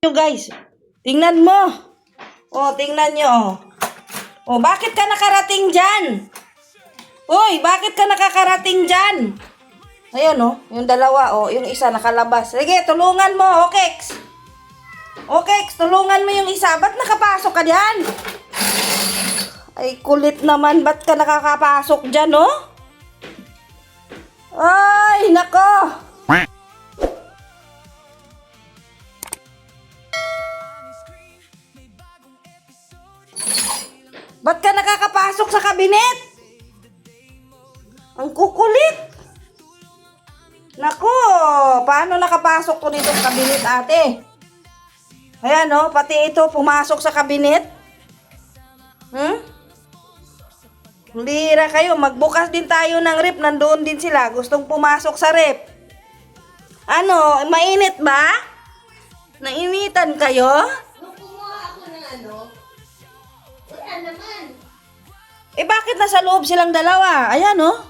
Guys, tingnan mo. Oh, tingnan nyo. Oh, bakit ka nakarating dyan? Uy, bakit ka nakakarating dyan? Ayan, oh. Yung dalawa, oh. Yung isa nakalabas. Sige, tulungan mo, Okex. Okex, tulungan mo yung isa. Ba't nakapasok ka dyan? Ay, kulit naman. Ba't ka nakakapasok dyan, oh? Ay, nako. Ba't ka nakakapasok sa kabinet? Ang kukulit. Nako, paano nakapasok to dito sa kabinet, ate? Ayan, oh, pati ito pumasok sa kabinet. Lira kayo, magbukas din tayo ng rep. Nandoon din sila, gustong pumasok sa rep. Ano, mainit ba? Nainitan kayo? Nung kumuha ako ng ano, wala naman. Eh, bakit nasa loob silang dalawa? Ayan, oh.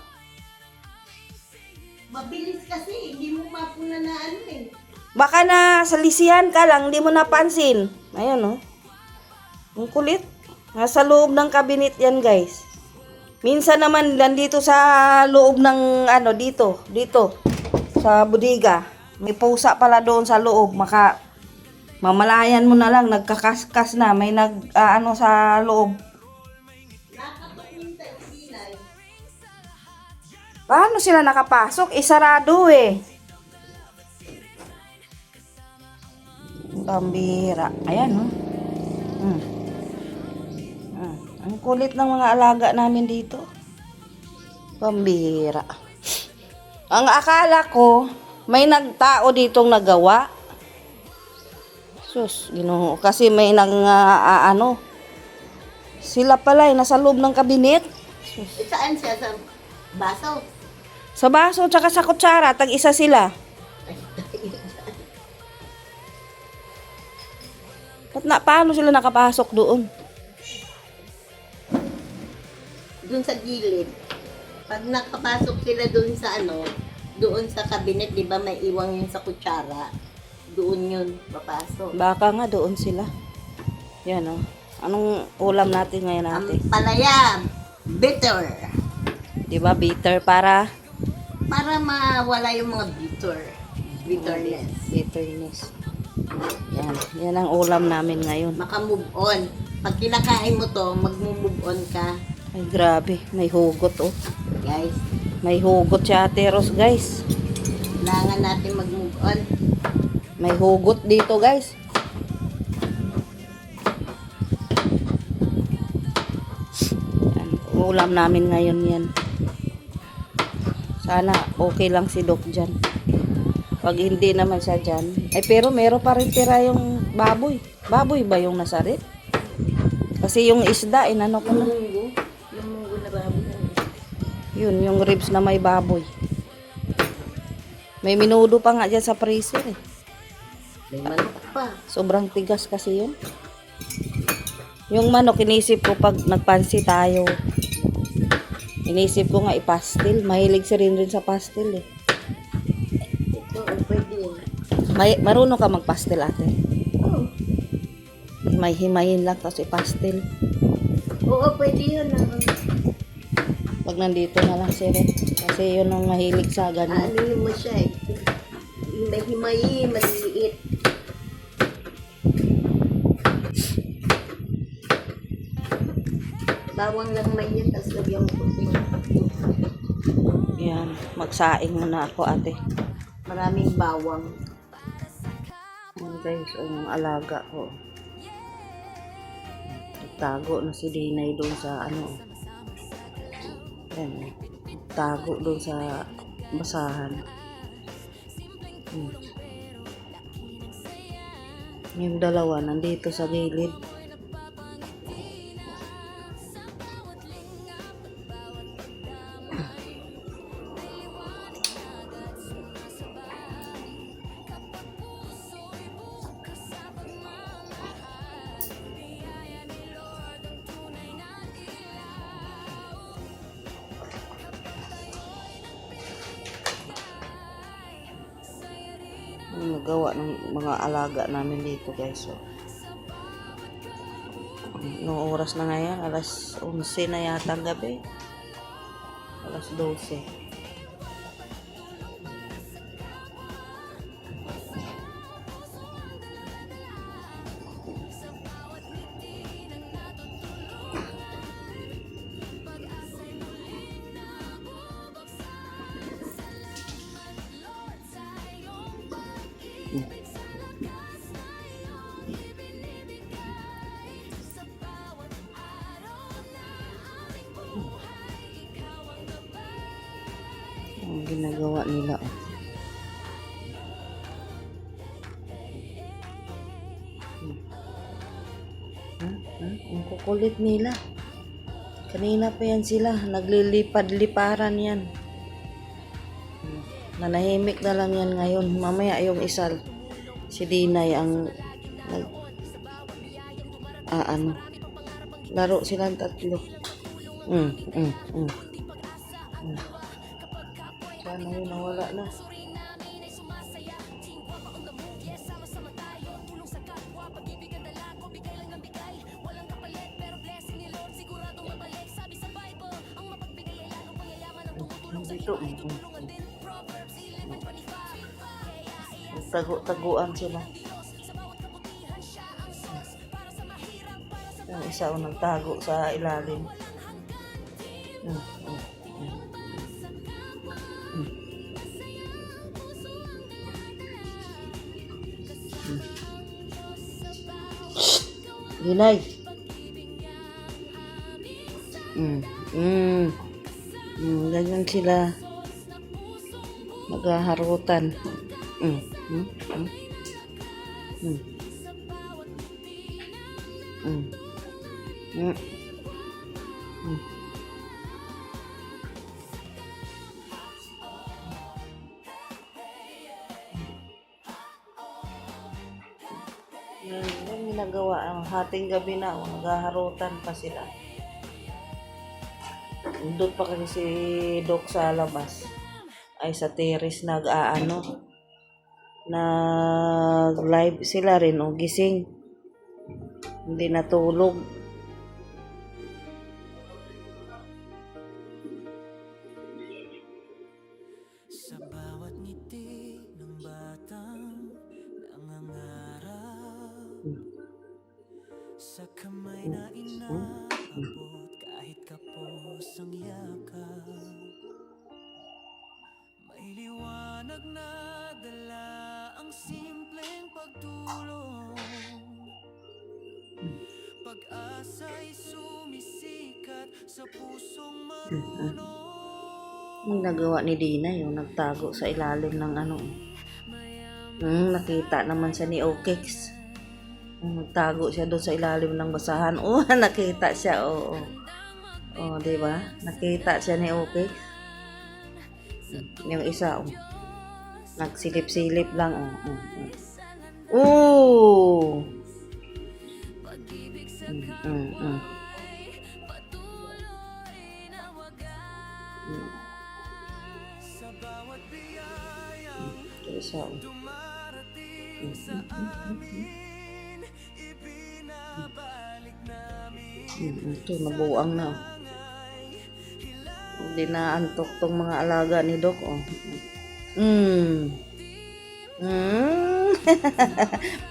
Mabilis kasi, hindi mo mapuna na ano eh. Baka na salisihan ka lang, hindi mo napansin. Ayan, oh. Ang kulit. Nasa loob ng kabinet yan, guys. Minsan naman, nandito sa loob ng, ano, dito. Sa bodega. May pusa pala doon sa loob. Mamalayan mo na lang, nagkakaskas na. May ano sa loob. Nakatok minsan, sinay. Paano sila nakapasok? Isarado eh. Pambira. Ayan, oh. Ang kulit ng mga alaga namin dito. Pambira. Ang akala ko, may nagtao ditong nagawa. Sus, Ginoo. Kasi may ano. Sila pala nasa loob ng kabinet. Eh, saan siya? Sa baso? Sa baso, tsaka sa kutsara, tag-isa sila. Paano sila nakapasok doon? Doon sa gilid. Pag nakapasok sila doon sa ano, doon sa kabinet, di ba may iwang yun sa kutsara? Doon yun, papasok. Baka nga doon sila. Yan, oh. Anong ulam natin ngayon Ang natin? palaya, bitter. Di ba bitter para Mawala yung mga bitterness. bitterness. Yan. Yan ang ulam namin ngayon. Maka-move on. Pag kinakain mo to, mag-move on ka. Ay, grabe. May hugot, oh. Guys, May hugot si Ate Ros, guys. kailangan natin mag-move on. May hugot dito, guys. Yan. Ulam namin ngayon yan. Sana okay lang si Doc dyan. Pag hindi naman siya dyan. Ay, pero meron pa rin tira yung baboy. Baboy ba yung nasa rep? Kasi yung isda, inano ko na. Yung munggo na baboy. Yun, yung ribs na may baboy. May minudo pa nga dyan sa freezer eh. May manok pa. Sobrang tigas kasi yun. Yung manok, inisip ko pag nagpansi tayo. Inisip ko nga ipastil. Mahilig si rin sa pastil eh. Ito, pwede yun. Marunong ka magpastil, ate. Oo. Himayin lang tapos ipastil. Oo, pwede yun. Pag nandito na lang si Ren. Kasi yun ang mahilig sa ganun. Ano mo siya eh. May himayi, maliliit. Bawang lang may yan, tapos lagyan mo ko. Yan. Magsaing muna ako, ate. Maraming bawang. Yan guys, ang alaga ko. Tago na si Dinay doon sa ano. Yan. Tago doon sa basahan. Yung dalawa nandito sa gilid. ginagawa ng mga alaga namin dito, guys. So, noong oras na ngayon, alas 11 na yata ang gabi. Alas 12. Ang ginagawa nila. Ang kukulit nila. Kanina pa yan sila. Naglilipad-liparan yan. Nanahimik na lang yan ngayon. Mamaya yung isa, si Dinay ang laro silang tatlo. Sana yun, nawala na. Dito. Tago-taguan sila. Yung isa o nagtago sa ilalim. Dinay. Ganyan sila maghaharutan. Yung ginagawa, hating gabi na, naghaharutan pa sila. Doon pa kasi si Doc sa labas. Ay sa terrace nag-live sila rin o gising. Hindi natulog. Sa bawat ngiti ng batang nangangarap, sa kamay na inaabot kahit kapos ang yakap, may liwanag na dala ang simpleng pagtulong. Pag-asa'y sumisikat sa pusong marunong. Ang nagawa ni Dina yung nagtago sa ilalim ng nakita naman siya ni Okex. Nagtago siya doon sa ilalim ng basahan. Nakita siya. Di ba? Nakita siya ni Okex. Yung isa, nagsilip-silip lang. Sa bawat biyayang Isa. dumarating sa amin, ibinabalik namin Ito, nabuang na. Hindi na antok tong mga alaga ni Doc.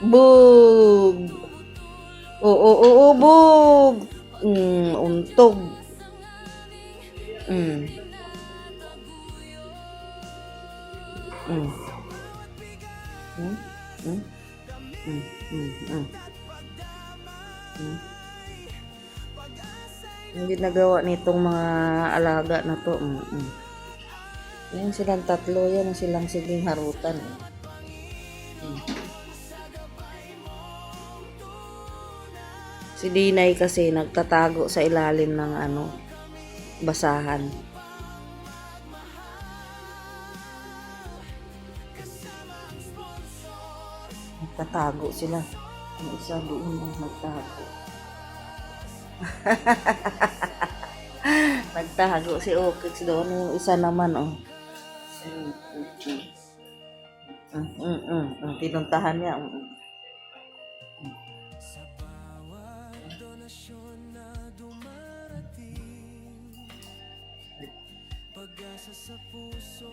Bug! Bug! Untog. Yung ginagawa nitong mga alaga na to. Yan silang tatlo, yan ang silang siging harutan. Si Dinay kasi nagtatago sa ilalim ng basahan. Nagtatago sila. Yung isa doon nagtago. Nagtago si Okex doon. Yung isa naman, Tinuntahan niya. Sa bawat donasyon na dumarating, pag-asa sa puso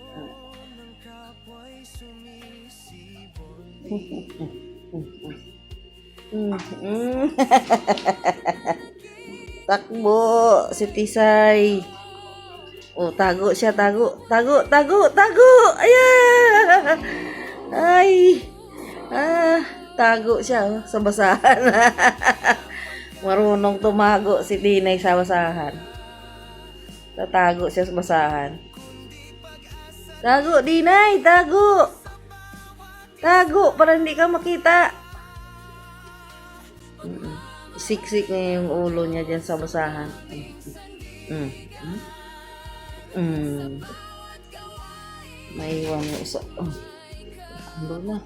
ng kapwa'y sumisibol. Takbo si Tisay. Oh, tago siya, tago. Ayan! Ay! Tago siya oh, sa basahan. Marunong tumago si Dinay sa basahan. Tatago siya sa basahan. Tago, Dinay! Tago! Tago para hindi ka makita. Siksik niya yung ulo niya dyan sa basahan. Maiwan yung isa. Ano na?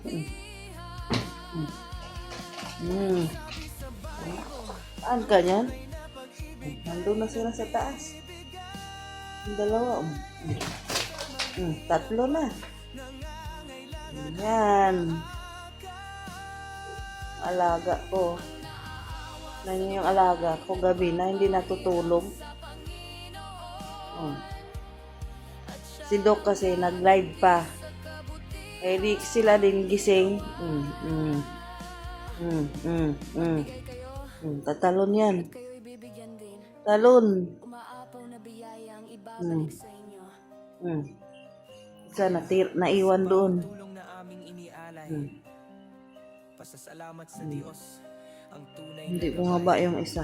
Saan ka niyan? Nandun na sila sa taas. Yung dalawa. Tatlo na. Yan. Alaga ko. Nandiyan yung alaga ko gabi na hindi natutulog. Si Doc kasi nag-live pa. Eh di sila din gising. Tatalon yan. Talon. Sana naiwan doon. Tulong na aming inialay. Pasasalamat sa Diyos. Ang tunay na Hindi bumaba yung isa.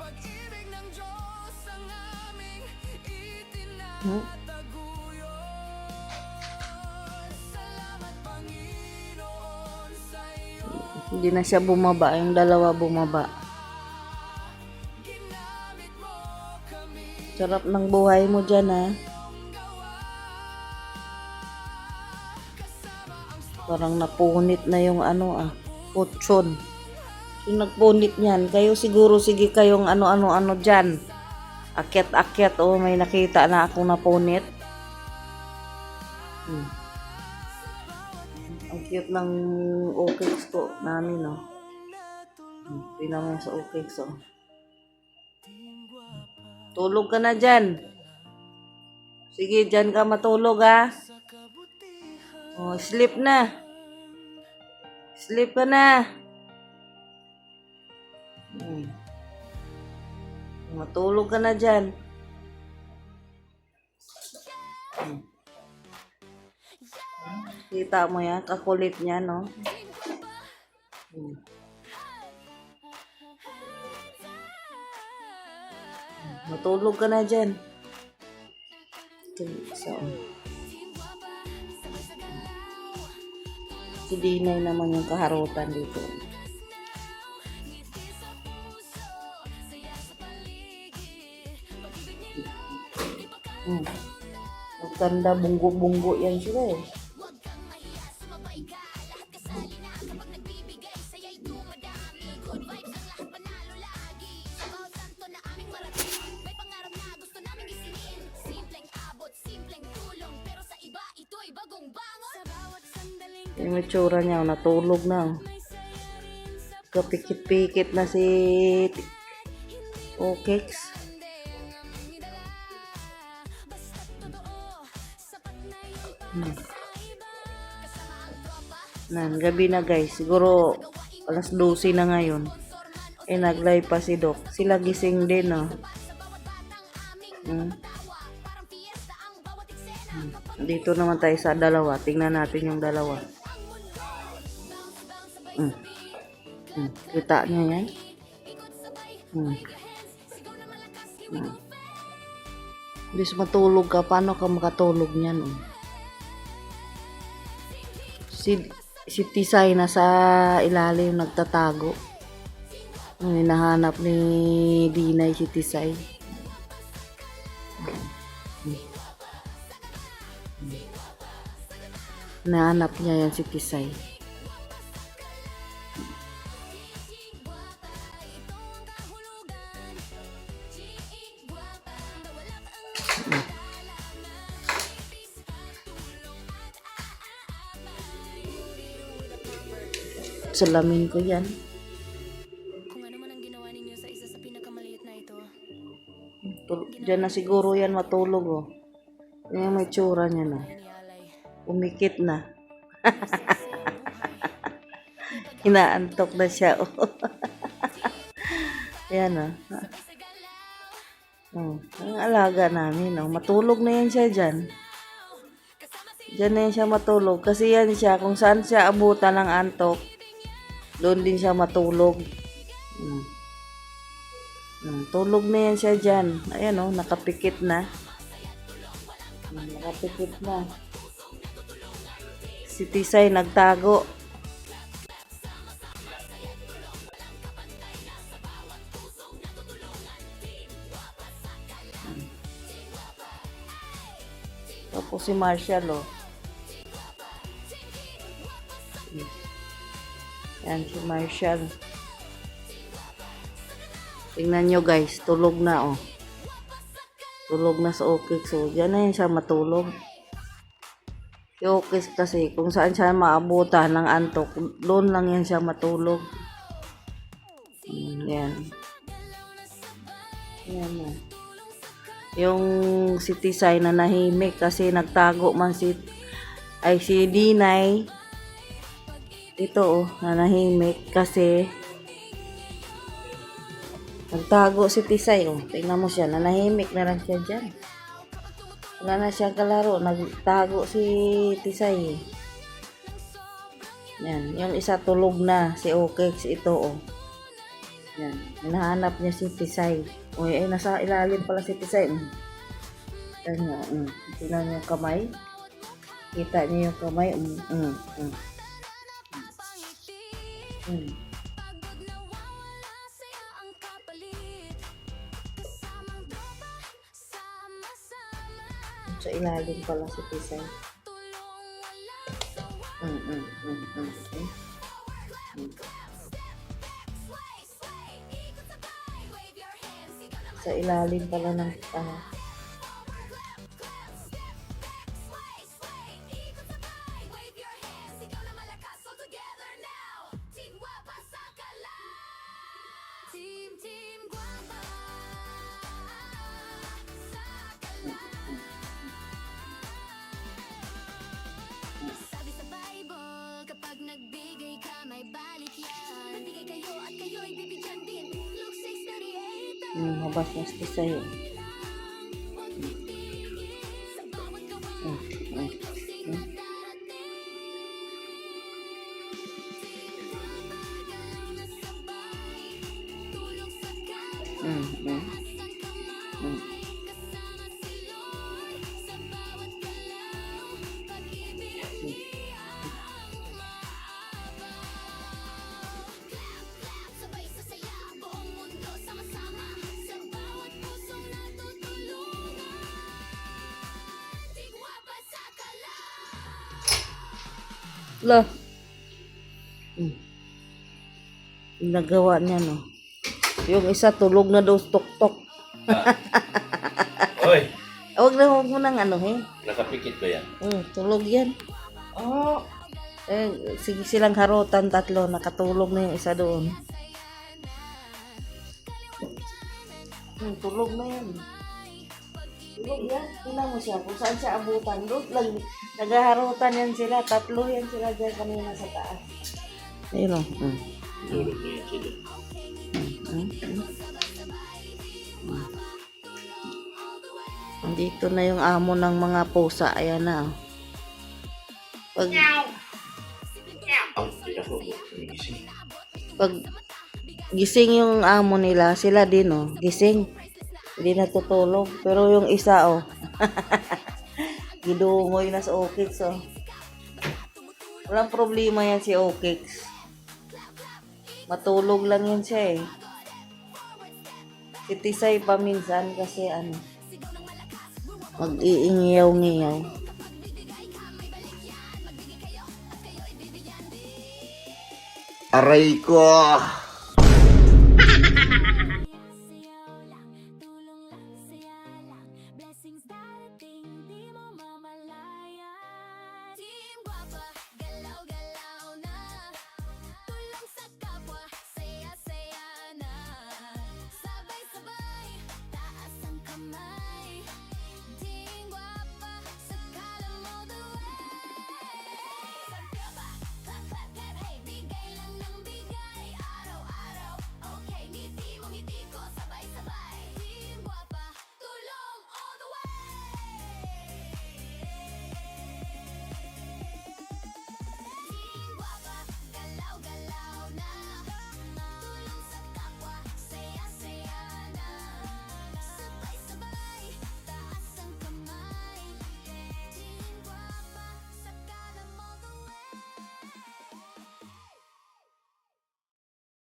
pag-ibig ng Diyos ang aming Salamat Panginoon sa iyo. Hindi na siya bumaba. Yung dalawa bumaba. Sarap ng buhay mo dyan, ha? Parang napunit na yung kutsyon. Yung nagpunit niyan, kayo siguro, sige kayong ano dyan. Akyat, may nakita na akong napunit. Ang cute ng OKX ko namin, no? Tingnan mo sa OKX, oh. Tulog ka na dyan. Sige, dyan ka matulog, ha? Oh, sleep na. Sleep ka na. Matulog ka na dyan. Kita mo yan, kakulit niya, no? Matulog ka na dyan. So, si Dinay naman yung kaharutan dito. Magkanda, bunggo-bunggo yan sila eh. Yung itsura niya, natulog na. Kapikit-pikit na si OKX. Gabi na guys. Siguro alas 12 na ngayon. Eh nag-live pa si Doc. Sila gising din, no? Dito naman tayo sa dalawa. Tingnan natin yung dalawa. Kita niya yan? Bis matulog ka. Paano ka makatulog niyan? Si Tisay na sa ilalim nagtatago. Hinahanap ni Dinay si Tisay. Hinahanap niya yan si Tisay. salamin ko yan. Kung ano man ang ginawa ninyo sa isa sa pinakamaliit na ito, Diyan na siguro yan matulog, oh. Yan may tsura niya na. inialay. Umikit na. Masaya ang buhay. Inaantok na siya, oh. Yan, oh. Oh, ang alaga namin, oh. Matulog na yan siya dyan. Diyan na yan siya matulog. Kasi yan siya, kung saan siya abutan ng antok, doon din siya matulog. Tulog na yan siya dyan. Ayan, oh, nakapikit na. Nakapikit na. Si Tisay nagtago. Tapos si Marshall, oh. Yan si Marshall. Tingnan nyo guys, tulog na, oh. Tulog na sa Okix, so dyan na yan siya matulog. Si Okix kasi, kung saan siya maabutan ng antok, doon lang yan siya matulog. Yan. Yan na. Yung si Tisay na nahimik kasi nagtago man si Dinay. Ito, oh, na nahimik kasi nagtago si Tisay, oh. Tingnan mo siya, nanahimik na lang siya dyan. Wala na siya kalaro, nagtago si Tisay. Yan, yung isa tulog na, si Okix, ito, oh. Yan, hinahanap niya si Tisay. Uy, ay, nasa ilalim pala si Tisay. Tignan niyo, tignan niyo yung kamay. Kita niyo yung kamay. Pagod na wawala sa'yo ang kapalit. Kasamang tropa, sama-sama. Sa ilalim pala si Tisay. Tulong walang sawa. Sa ilalim pala ng Team Guapa. Sabi sa Bible, kapag nagbigay ka, may balik yan. Bigay kayo at kayo'y bibigyan din. Luke 6:38. mabas na si Tisay. Sa bawat gawain, may blessing na darating. Team Guapa, galaw na sabay. Tulong sa kapwa. Kasama si Lord. Sa bawat galaw, pag-ibig sabay sa saya, buong mundo sama-sama. Sa bawat pusong natutulungan. Tigwapa sa kala. Lah. Nagawa niya, no. Yung isa tulog na daw tok-tok. Hoy, Huwag mo nang ano, eh. nakapikit ko yan. Tulog yan. Oh. Sige silang harutan, tatlo. Nakatulog na yung isa doon. Tulog na yan. Tulog yan. Tingnan mo siya. Kung saan siya abutan. Doon lang. Naghaharutan yan sila. Tatlo yan sila dyan kanina sa taas. Ayun, oh. Tulog na yan sila. Andito na yung amo ng mga pusa. Ayan na, oh. Ang tira ko, nagising. Pag gising yung amo nila, sila din, oh. Gising. Hindi natutulog. Pero yung isa, oh. Gidungoy na sa Okix, oh. Walang problema yan si Okix. Matulog lang yan siya, eh. Si Tisay pa minsan kasi ano, mag-iingiyaw-ngiyaw. Aray ko!